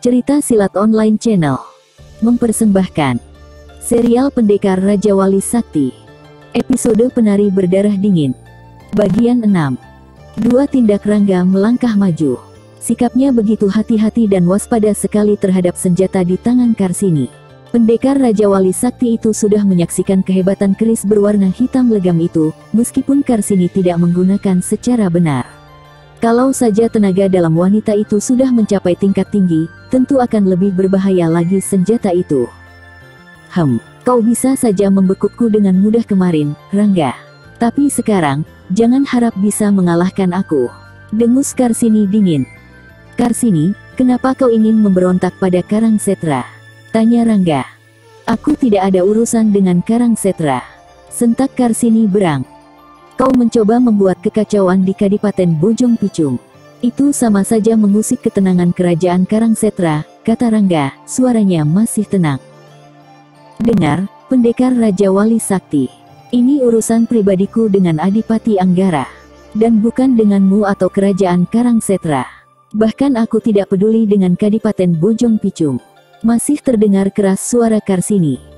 Cerita Silat Online Channel mempersembahkan serial Pendekar Raja Wali Sakti, episode Penari Berdarah Dingin, bagian 6. Dua tindak Rangga melangkah maju. Sikapnya begitu hati-hati dan waspada sekali terhadap senjata di tangan Karsini. Pendekar Raja Wali Sakti itu sudah menyaksikan kehebatan keris berwarna hitam legam itu, meskipun Karsini tidak menggunakan secara benar. Kalau saja tenaga dalam wanita itu sudah mencapai tingkat tinggi, tentu akan lebih berbahaya lagi senjata itu. Kau bisa saja membekukku dengan mudah kemarin, Rangga. Tapi sekarang, jangan harap bisa mengalahkan aku, dengus Karsini dingin. Karsini, kenapa kau ingin memberontak pada Karangsetra? Tanya Rangga. Aku tidak ada urusan dengan Karangsetra, sentak Karsini berang. Kau mencoba membuat kekacauan di Kadipaten Bojong Picung. Itu sama saja mengusik ketenangan kerajaan Karangsetra, kata Rangga, suaranya masih tenang. Dengar, Pendekar Raja Wali Sakti. Ini urusan pribadiku dengan Adipati Anggara, dan bukan denganmu atau kerajaan Karangsetra. Bahkan aku tidak peduli dengan Kadipaten Bojong Picung. Masih terdengar keras suara Karsini.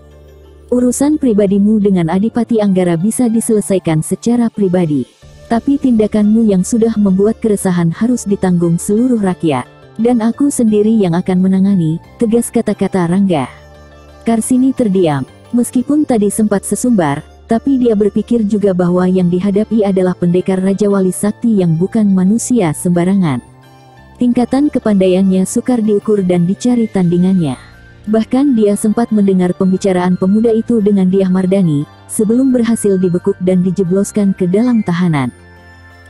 Urusan pribadimu dengan Adipati Anggara bisa diselesaikan secara pribadi. Tapi tindakanmu yang sudah membuat keresahan harus ditanggung seluruh rakyat. Dan aku sendiri yang akan menangani, tegas kata-kata Rangga. Karsini terdiam. Meskipun tadi sempat sesumbar, tapi dia berpikir juga bahwa yang dihadapi adalah Pendekar Raja Wali Sakti yang bukan manusia sembarangan. Tingkatan kepandaiannya sukar diukur dan dicari tandingannya. Bahkan dia sempat mendengar pembicaraan pemuda itu dengan Dyah Mardani, sebelum berhasil dibekuk dan dijebloskan ke dalam tahanan.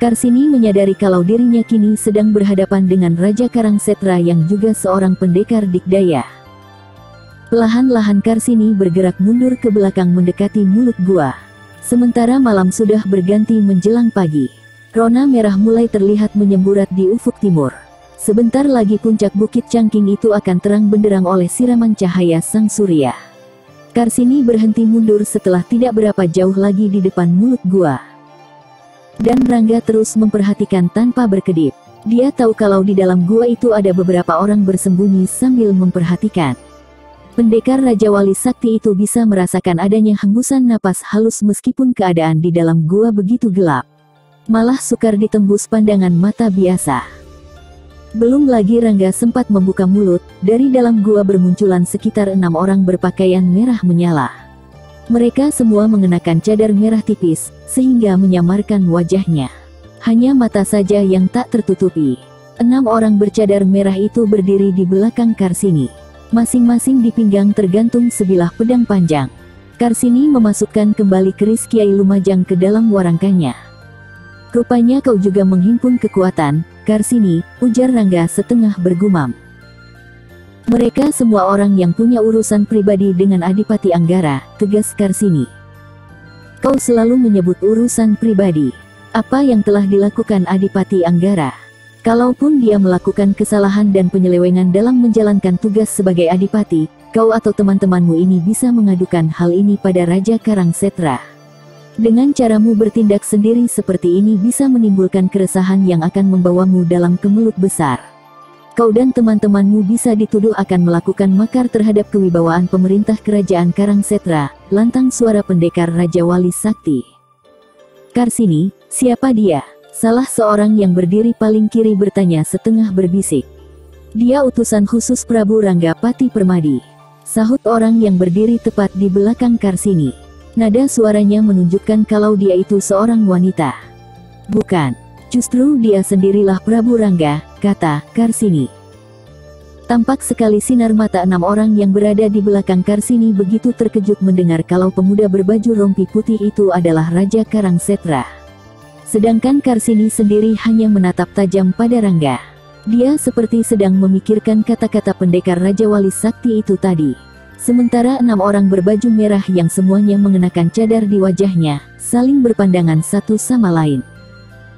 Karsini menyadari kalau dirinya kini sedang berhadapan dengan Raja Karangsetra yang juga seorang pendekar dikdaya. Perlahan-lahan Karsini bergerak mundur ke belakang mendekati mulut gua. Sementara malam sudah berganti menjelang pagi. Rona merah mulai terlihat menyemburat di ufuk timur. Sebentar lagi puncak Bukit Cangking itu akan terang benderang oleh siraman cahaya sang surya. Karsini berhenti mundur setelah tidak berapa jauh lagi di depan mulut gua. Dan Rangga terus memperhatikan tanpa berkedip. Dia tahu kalau di dalam gua itu ada beberapa orang bersembunyi sambil memperhatikan. Pendekar Raja Wali Sakti itu bisa merasakan adanya hembusan napas halus meskipun keadaan di dalam gua begitu gelap. Malah sukar ditembus pandangan mata biasa. Belum lagi Rangga sempat membuka mulut, dari dalam gua bermunculan sekitar 6 orang berpakaian merah menyala. Mereka semua mengenakan cadar merah tipis, sehingga menyamarkan wajahnya. Hanya mata saja yang tak tertutupi. 6 orang bercadar merah itu berdiri di belakang Karsini. Masing-masing di pinggang tergantung sebilah pedang panjang. Karsini memasukkan kembali keris Kiai Lumajang ke dalam warangkannya. Rupanya kau juga menghimpun kekuatan, Karsini, ujar Rangga setengah bergumam. Mereka semua orang yang punya urusan pribadi dengan Adipati Anggara, tegas Karsini. Kau selalu menyebut urusan pribadi. Apa yang telah dilakukan Adipati Anggara? Kalaupun dia melakukan kesalahan dan penyelewengan dalam menjalankan tugas sebagai Adipati, kau atau teman-temanmu ini bisa mengadukan hal ini pada Raja Karangsetra. Dengan caramu bertindak sendiri seperti ini bisa menimbulkan keresahan yang akan membawamu dalam kemelut besar. Kau dan teman-temanmu bisa dituduh akan melakukan makar terhadap kewibawaan pemerintah kerajaan Karangsetra, lantang suara Pendekar Raja Wali Sakti. Karsini, siapa dia? Salah seorang yang berdiri paling kiri bertanya setengah berbisik. Dia utusan khusus Prabu Rangga Pati Permadi, sahut orang yang berdiri tepat di belakang Karsini. Nada suaranya menunjukkan kalau dia itu seorang wanita. Bukan, justru dia sendirilah Prabu Rangga, kata Karsini. Tampak sekali sinar mata 6 orang yang berada di belakang Karsini begitu terkejut mendengar kalau pemuda berbaju rompi putih itu adalah Raja Karangsetra. Sedangkan Karsini sendiri hanya menatap tajam pada Rangga. Dia seperti sedang memikirkan kata-kata Pendekar Raja Wali Sakti itu tadi. Sementara 6 orang berbaju merah yang semuanya mengenakan cadar di wajahnya, saling berpandangan satu sama lain.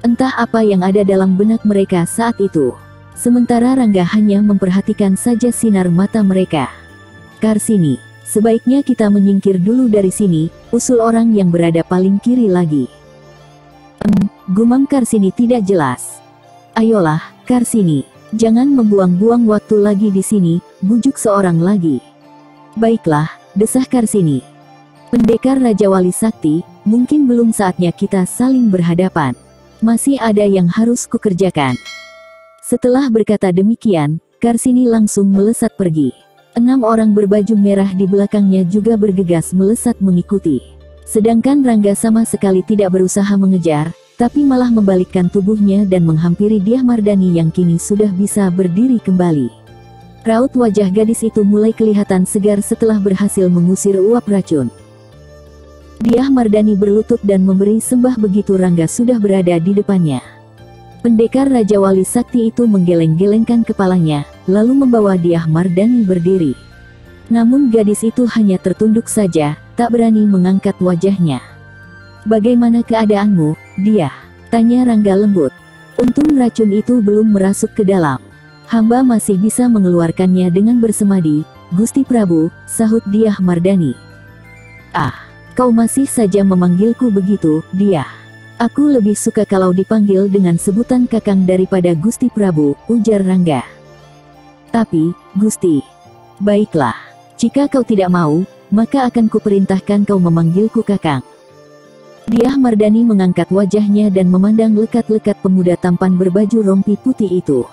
Entah apa yang ada dalam benak mereka saat itu. Sementara Rangga hanya memperhatikan saja sinar mata mereka. Karsini, sebaiknya kita menyingkir dulu dari sini, usul orang yang berada paling kiri lagi. Gumam Karsini tidak jelas. Ayolah, Karsini, Jangan membuang-buang waktu lagi di sini, bujuk seorang lagi. Baiklah, desah Karsini. Pendekar Raja Wali Sakti, mungkin belum saatnya kita saling berhadapan. Masih ada yang harus kukerjakan. Setelah berkata demikian, Karsini langsung melesat pergi. 6 orang berbaju merah di belakangnya juga bergegas melesat mengikuti. Sedangkan Rangga sama sekali tidak berusaha mengejar, tapi malah membalikkan tubuhnya dan menghampiri Dyah Mardani yang kini sudah bisa berdiri kembali. Raut wajah gadis itu mulai kelihatan segar setelah berhasil mengusir uap racun. Dyah Mardani berlutut dan memberi sembah begitu Rangga sudah berada di depannya. Pendekar Raja Wali Sakti itu menggeleng-gelengkan kepalanya, lalu membawa Dyah Mardani berdiri. Namun gadis itu hanya tertunduk saja, tak berani mengangkat wajahnya. "Bagaimana keadaanmu, Dyah?" tanya Rangga lembut. "Untung racun itu belum merasuk ke dalam. Hamba masih bisa mengeluarkannya dengan bersemadi, Gusti Prabu," sahut Dyah Mardani. "Ah, kau masih saja memanggilku begitu, Dyah. Aku lebih suka kalau dipanggil dengan sebutan Kakang daripada Gusti Prabu," ujar Rangga. "Tapi, Gusti, baiklah. Jika kau tidak mau, maka akan kuperintahkan kau memanggilku Kakang." Dyah Mardani mengangkat wajahnya dan memandang lekat-lekat pemuda tampan berbaju rompi putih itu.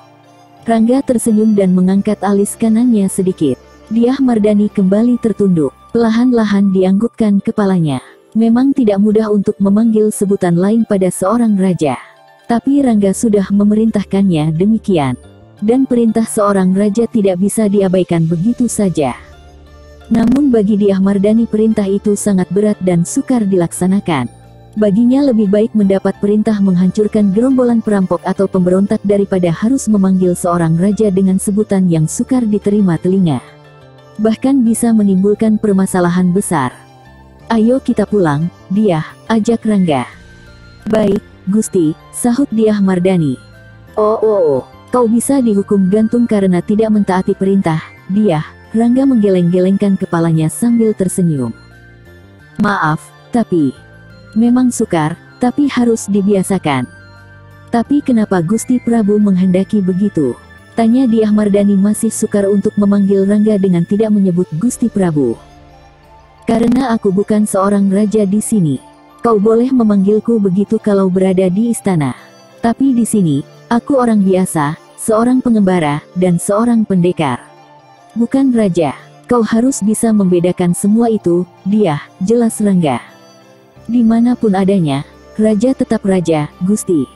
Rangga tersenyum dan mengangkat alis kanannya sedikit. Dyah Mardani kembali tertunduk. Perlahan-lahan dianggukkan kepalanya. Memang tidak mudah untuk memanggil sebutan lain pada seorang raja. Tapi Rangga sudah memerintahkannya demikian. Dan perintah seorang raja tidak bisa diabaikan begitu saja. Namun bagi Dyah Mardani perintah itu sangat berat dan sukar dilaksanakan. Baginya lebih baik mendapat perintah menghancurkan gerombolan perampok atau pemberontak daripada harus memanggil seorang raja dengan sebutan yang sukar diterima telinga. Bahkan bisa menimbulkan permasalahan besar. "Ayo kita pulang, Dyah," ajak Rangga. "Baik, Gusti," sahut Dyah Mardani. Oh, kau bisa dihukum gantung karena tidak mentaati perintah, Dyah." Rangga menggeleng-gelengkan kepalanya sambil tersenyum. "Maaf, tapi memang sukar, tapi harus dibiasakan." "Tapi kenapa Gusti Prabu menghendaki begitu?" tanya Dyah Mardani masih sukar untuk memanggil Rangga dengan tidak menyebut Gusti Prabu. "Karena aku bukan seorang raja di sini. Kau boleh memanggilku begitu kalau berada di istana. Tapi di sini, aku orang biasa, seorang pengembara, dan seorang pendekar. Bukan raja. Kau harus bisa membedakan semua itu, Dyah," jelas Rangga. "Dimanapun adanya, raja tetap raja, Gusti.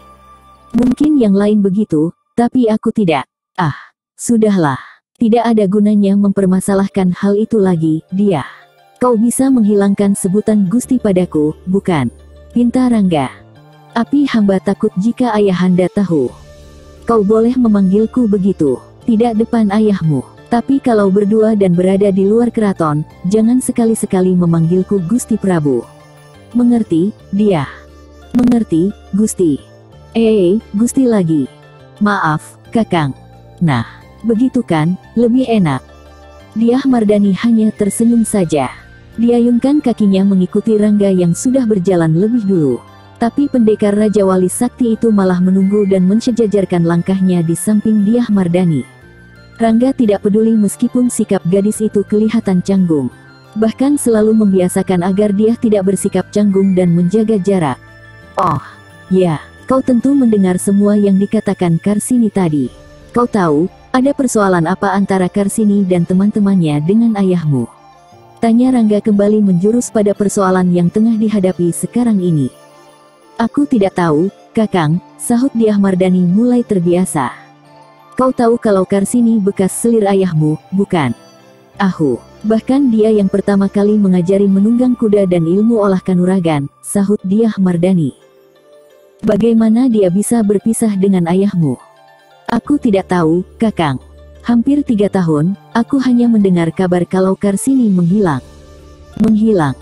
Mungkin yang lain begitu, tapi aku tidak." "Ah, sudahlah. Tidak ada gunanya mempermasalahkan hal itu lagi, Dyah. Kau bisa menghilangkan sebutan Gusti padaku, bukan?" pinta Rangga. "Api hamba takut jika ayahanda tahu. Kau boleh memanggilku begitu, tidak depan ayahmu. Tapi kalau berdua dan berada di luar keraton, jangan sekali-sekali memanggilku Gusti Prabu. Mengerti, Dyah?" "Mengerti, Gusti." Gusti lagi." "Maaf, Kakang." "Nah, begitu kan, lebih enak." Dyah Mardani hanya tersenyum saja. Diayunkan kakinya mengikuti Rangga yang sudah berjalan lebih dulu. Tapi pendekar Raja Wali Sakti itu malah menunggu dan mensejajarkan langkahnya di samping Dyah Mardani. Rangga tidak peduli meskipun sikap gadis itu kelihatan canggung. Bahkan selalu membiasakan agar dia tidak bersikap canggung dan menjaga jarak. "Oh, ya, kau tentu mendengar semua yang dikatakan Karsini tadi. Kau tahu, ada persoalan apa antara Karsini dan teman-temannya dengan ayahmu?" tanya Rangga kembali menjurus pada persoalan yang tengah dihadapi sekarang ini. "Aku tidak tahu, Kakang," sahut Dyah Mardani mulai terbiasa. "Kau tahu kalau Karsini bekas selir ayahmu, bukan?" "Ahu, bahkan dia yang pertama kali mengajari menunggang kuda dan ilmu olah kanuragan," sahut Dyah Mardani. "Bagaimana dia bisa berpisah dengan ayahmu?" "Aku tidak tahu, Kakang. Hampir 3 tahun, aku hanya mendengar kabar kalau Karsini menghilang." "Menghilang?"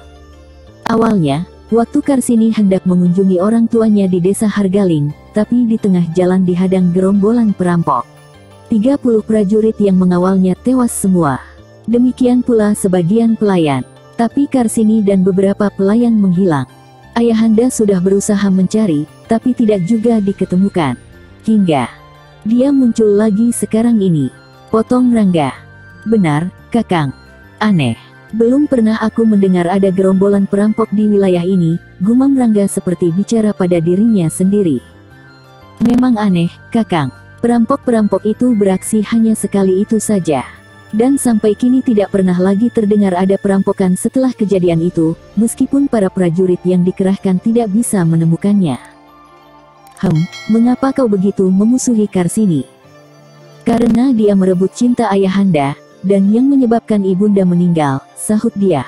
"Awalnya, waktu Karsini hendak mengunjungi orang tuanya di desa Hargaling, tapi di tengah jalan dihadang gerombolan perampok. 30 prajurit yang mengawalnya tewas semua. Demikian pula sebagian pelayan. Tapi Karsini dan beberapa pelayan menghilang. Ayahanda sudah berusaha mencari, tapi tidak juga diketemukan. Hingga Dia muncul lagi sekarang ini. Potong Rangga. Benar, Kakang. Aneh. Belum pernah aku mendengar ada gerombolan perampok di wilayah ini, gumam Rangga seperti bicara pada dirinya sendiri. Memang aneh, Kakang. Perampok-perampok itu beraksi hanya sekali itu saja. Dan sampai kini tidak pernah lagi terdengar ada perampokan setelah kejadian itu, meskipun para prajurit yang dikerahkan tidak bisa menemukannya. Mengapa kau begitu memusuhi Karsini? Karena dia merebut cinta ayahanda, dan yang menyebabkan ibunda meninggal, sahut dia.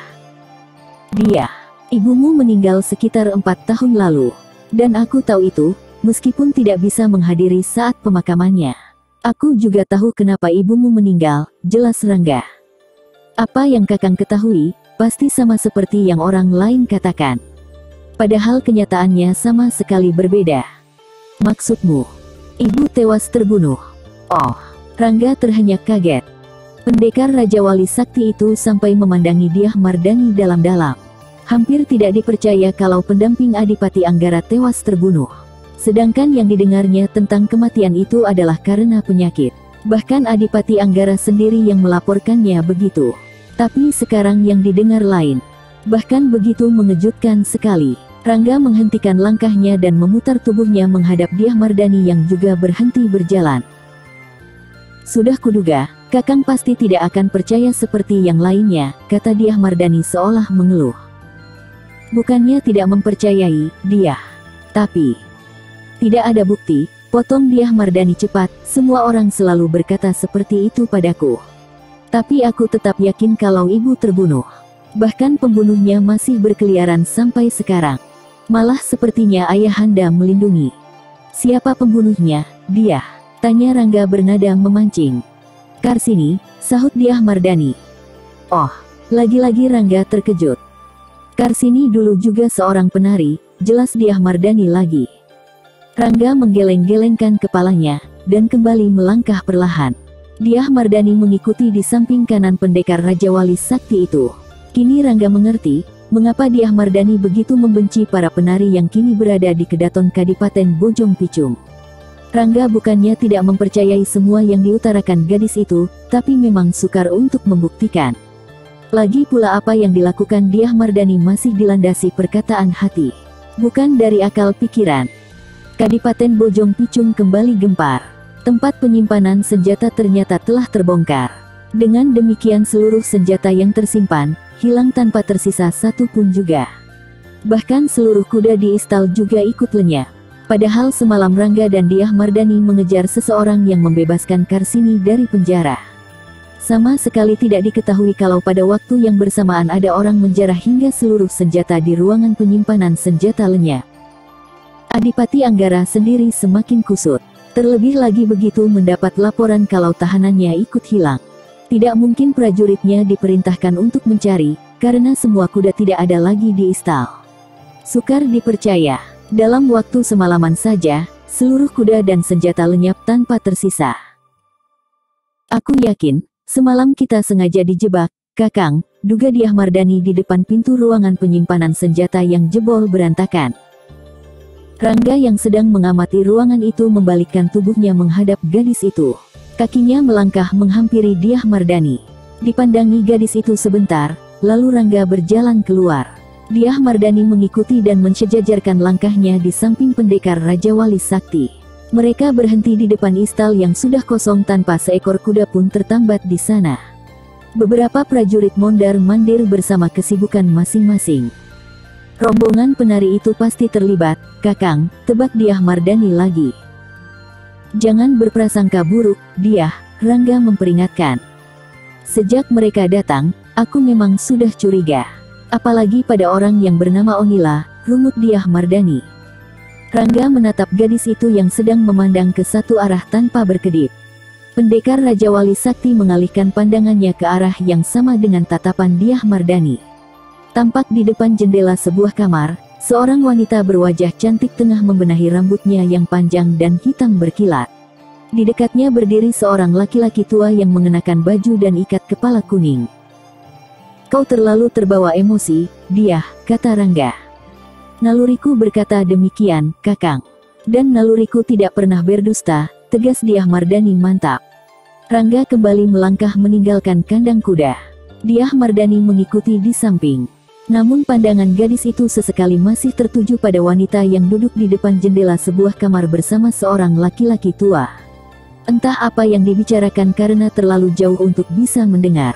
Ibumu meninggal sekitar 4 tahun lalu. Dan aku tahu itu, meskipun tidak bisa menghadiri saat pemakamannya. Aku juga tahu kenapa ibumu meninggal, jelas Rangga. Apa yang Kakang ketahui, pasti sama seperti yang orang lain katakan. Padahal kenyataannya sama sekali berbeda. Maksudmu, ibu tewas terbunuh? Oh, Rangga terhenyak kaget. Pendekar Raja Wali Sakti itu sampai memandangi Dyah Mardani dalam-dalam. Hampir tidak dipercaya kalau pendamping Adipati Anggara tewas terbunuh. Sedangkan yang didengarnya tentang kematian itu adalah karena penyakit. Bahkan Adipati Anggara sendiri yang melaporkannya begitu. Tapi sekarang yang didengar lain. Bahkan begitu mengejutkan sekali. Rangga menghentikan langkahnya dan memutar tubuhnya menghadap Dyah Mardani yang juga berhenti berjalan. Sudah kuduga, Kakang pasti tidak akan percaya seperti yang lainnya, kata Dyah Mardani seolah mengeluh. Bukannya tidak mempercayai, dia. Tapi tidak ada bukti, potong Dyah Mardani cepat, semua orang selalu berkata seperti itu padaku. Tapi aku tetap yakin kalau ibu terbunuh. Bahkan pembunuhnya masih berkeliaran sampai sekarang. Malah sepertinya ayahanda melindungi. Siapa pembunuhnya? Dia, tanya Rangga bernada memancing. Karsini, sahut Dyah Mardani. Oh, lagi-lagi Rangga terkejut. Karsini dulu juga seorang penari, jelas Dyah Mardani lagi. Rangga menggeleng-gelengkan kepalanya, dan kembali melangkah perlahan. Dyah Mardani mengikuti di samping kanan pendekar Raja Wali Sakti itu. Kini Rangga mengerti, mengapa Dyah Mardani begitu membenci para penari yang kini berada di Kedaton Kadipaten Bojong Picung. Rangga bukannya tidak mempercayai semua yang diutarakan gadis itu, tapi memang sukar untuk membuktikan. Lagi pula apa yang dilakukan Dyah Mardani masih dilandasi perkataan hati, bukan dari akal pikiran. Kadipaten Bojong Picung kembali gempar. Tempat penyimpanan senjata ternyata telah terbongkar. Dengan demikian seluruh senjata yang tersimpan, hilang tanpa tersisa satu pun juga. Bahkan seluruh kuda di istal juga ikut lenyap. Padahal semalam Rangga dan Dyah Mardani mengejar seseorang yang membebaskan Karsini dari penjara. Sama sekali tidak diketahui kalau pada waktu yang bersamaan ada orang menjarah hingga seluruh senjata di ruangan penyimpanan senjata lenyap. Adipati Anggara sendiri semakin kusut. Terlebih lagi begitu mendapat laporan kalau tahanannya ikut hilang. Tidak mungkin prajuritnya diperintahkan untuk mencari, karena semua kuda tidak ada lagi di istal. Sukar dipercaya. Dalam waktu semalaman saja, seluruh kuda dan senjata lenyap tanpa tersisa. Aku yakin, semalam kita sengaja dijebak, Kakang, duga Dyah Mardani di depan pintu ruangan penyimpanan senjata yang jebol berantakan. Rangga yang sedang mengamati ruangan itu membalikkan tubuhnya menghadap gadis itu. Kakinya melangkah menghampiri Dyah Mardani. Dipandangi gadis itu sebentar, lalu Rangga berjalan keluar. Dyah Mardani mengikuti dan mensejajarkan langkahnya di samping pendekar Raja Wali Sakti. Mereka berhenti di depan istal yang sudah kosong tanpa seekor kuda pun tertambat di sana. Beberapa prajurit mondar-mandir bersama kesibukan masing-masing. Rombongan penari itu pasti terlibat, Kakang, tebak Dyah Mardani lagi. Jangan berprasangka buruk, Dyah, Rangga memperingatkan. Sejak mereka datang, aku memang sudah curiga. Apalagi pada orang yang bernama Onila, rungut Dyah Mardani. Rangga menatap gadis itu yang sedang memandang ke satu arah tanpa berkedip. Pendekar Raja Wali Sakti mengalihkan pandangannya ke arah yang sama dengan tatapan Dyah Mardani. Tampak di depan jendela sebuah kamar, seorang wanita berwajah cantik tengah membenahi rambutnya yang panjang dan hitam berkilat. Di dekatnya berdiri seorang laki-laki tua yang mengenakan baju dan ikat kepala kuning. Kau terlalu terbawa emosi, Dyah, kata Rangga. Naluriku berkata demikian, Kakang. Dan naluriku tidak pernah berdusta, tegas Diah Mardani. Mantap. Rangga kembali melangkah meninggalkan kandang kuda. Diah Mardani mengikuti di samping. Namun pandangan gadis itu sesekali masih tertuju pada wanita yang duduk di depan jendela sebuah kamar bersama seorang laki-laki tua. Entah apa yang dibicarakan karena terlalu jauh untuk bisa mendengar.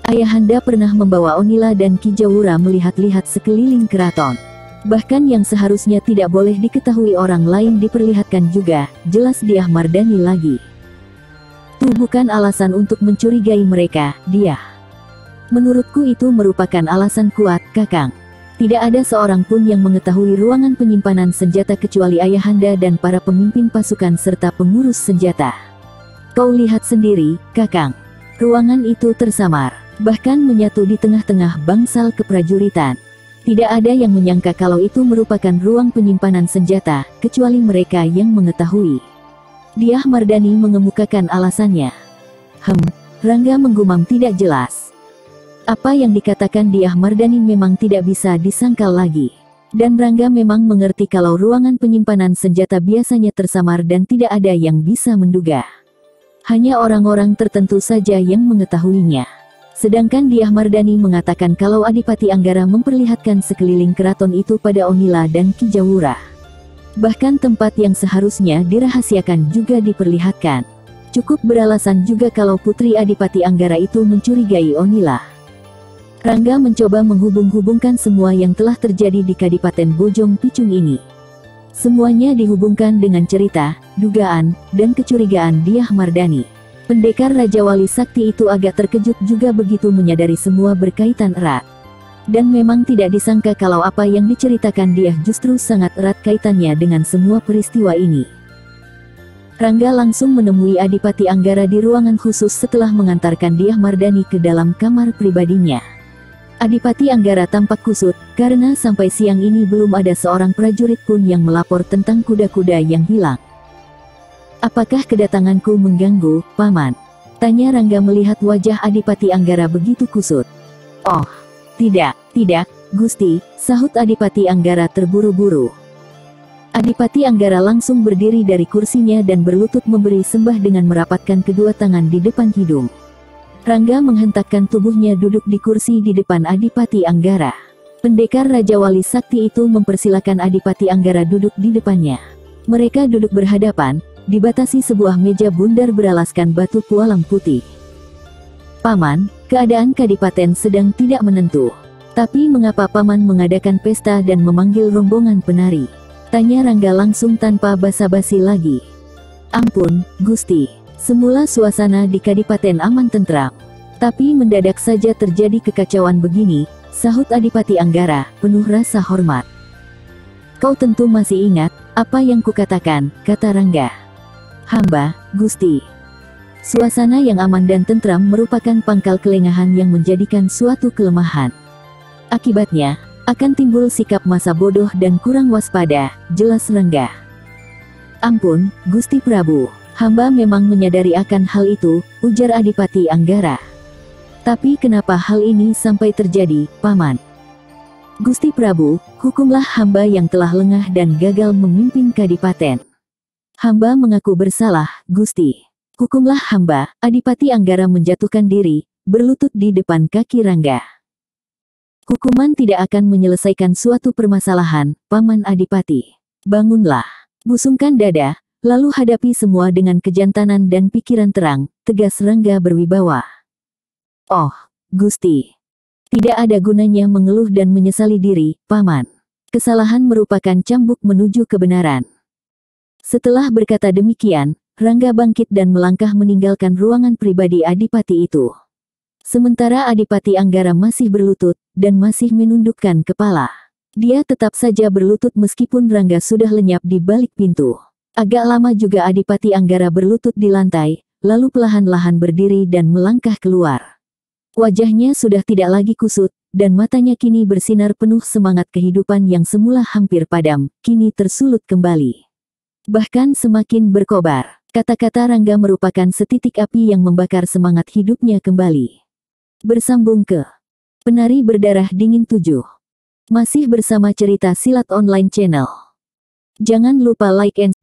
Ayahanda pernah membawa Onila dan Ki Jawura melihat-lihat sekeliling keraton. Bahkan yang seharusnya tidak boleh diketahui orang lain diperlihatkan juga, jelas Diah Mardani lagi. Itu bukan alasan untuk mencurigai mereka, Diah. Menurutku itu merupakan alasan kuat, Kakang. Tidak ada seorang pun yang mengetahui ruangan penyimpanan senjata kecuali Ayahanda dan para pemimpin pasukan serta pengurus senjata. Kau lihat sendiri, Kakang. Ruangan itu tersamar, bahkan menyatu di tengah-tengah bangsal keprajuritan. Tidak ada yang menyangka kalau itu merupakan ruang penyimpanan senjata, kecuali mereka yang mengetahui. Diah Mardani mengemukakan alasannya. Rangga menggumam tidak jelas. Apa yang dikatakan Diah Mardani memang tidak bisa disangkal lagi. Dan Rangga memang mengerti kalau ruangan penyimpanan senjata biasanya tersamar dan tidak ada yang bisa menduga. Hanya orang-orang tertentu saja yang mengetahuinya. Sedangkan Diah Mardani mengatakan kalau Adipati Anggara memperlihatkan sekeliling keraton itu pada Onila dan Ki Jawura. Bahkan tempat yang seharusnya dirahasiakan juga diperlihatkan. Cukup beralasan juga kalau Putri Adipati Anggara itu mencurigai Onila. Rangga mencoba menghubung-hubungkan semua yang telah terjadi di Kadipaten Bojong Picung ini. Semuanya dihubungkan dengan cerita, dugaan, dan kecurigaan Diah Mardani. Pendekar Raja Wali Sakti itu agak terkejut juga begitu menyadari semua berkaitan erat. Dan memang tidak disangka kalau apa yang diceritakan Diah justru sangat erat kaitannya dengan semua peristiwa ini. Rangga langsung menemui Adipati Anggara di ruangan khusus setelah mengantarkan Diah Mardani ke dalam kamar pribadinya. Adipati Anggara tampak kusut, karena sampai siang ini belum ada seorang prajurit pun yang melapor tentang kuda-kuda yang hilang. Apakah kedatanganku mengganggu, Paman? Tanya Rangga melihat wajah Adipati Anggara begitu kusut. Oh, tidak, Gusti, sahut Adipati Anggara terburu-buru. Adipati Anggara langsung berdiri dari kursinya dan berlutut memberi sembah dengan merapatkan kedua tangan di depan hidung. Rangga menghentakkan tubuhnya duduk di kursi di depan Adipati Anggara. Pendekar Raja Wali Sakti itu mempersilakan Adipati Anggara duduk di depannya. Mereka duduk berhadapan, dibatasi sebuah meja bundar beralaskan batu pualam putih. Paman, keadaan Kadipaten sedang tidak menentu. Tapi mengapa Paman mengadakan pesta dan memanggil rombongan penari? Tanya Rangga langsung tanpa basa-basi lagi. Ampun, Gusti. Semula suasana di Kadipaten aman tentram. Tapi mendadak saja terjadi kekacauan begini, sahut Adipati Anggara, penuh rasa hormat. Kau tentu masih ingat, apa yang kukatakan, kata Rangga. Hamba, Gusti. Suasana yang aman dan tentram merupakan pangkal kelengahan yang menjadikan suatu kelemahan. Akibatnya, akan timbul sikap masa bodoh dan kurang waspada, jelas Rangga. Ampun, Gusti Prabu. Hamba memang menyadari akan hal itu, ujar Adipati Anggara. Tapi kenapa hal ini sampai terjadi, Paman? Gusti Prabu, hukumlah hamba yang telah lengah dan gagal memimpin Kadipaten. Hamba mengaku bersalah, Gusti. Hukumlah hamba. Adipati Anggara menjatuhkan diri, berlutut di depan kaki Rangga. Hukuman tidak akan menyelesaikan suatu permasalahan, Paman Adipati. Bangunlah. Busungkan dada, lalu hadapi semua dengan kejantanan dan pikiran terang, tegas Rangga berwibawa. Oh, Gusti. Tidak ada gunanya mengeluh dan menyesali diri, Paman. Kesalahan merupakan cambuk menuju kebenaran. Setelah berkata demikian, Rangga bangkit dan melangkah meninggalkan ruangan pribadi Adipati itu. Sementara Adipati Anggara masih berlutut, dan masih menundukkan kepala. Dia tetap saja berlutut meskipun Rangga sudah lenyap di balik pintu. Agak lama juga Adipati Anggara berlutut di lantai, lalu perlahan-lahan berdiri dan melangkah keluar. Wajahnya sudah tidak lagi kusut, dan matanya kini bersinar penuh semangat kehidupan yang semula hampir padam, kini tersulut kembali. Bahkan semakin berkobar. Kata-kata Rangga merupakan setitik api yang membakar semangat hidupnya kembali. Bersambung ke Penari Berdarah Dingin 7. Masih bersama cerita silat online channel. Jangan lupa like and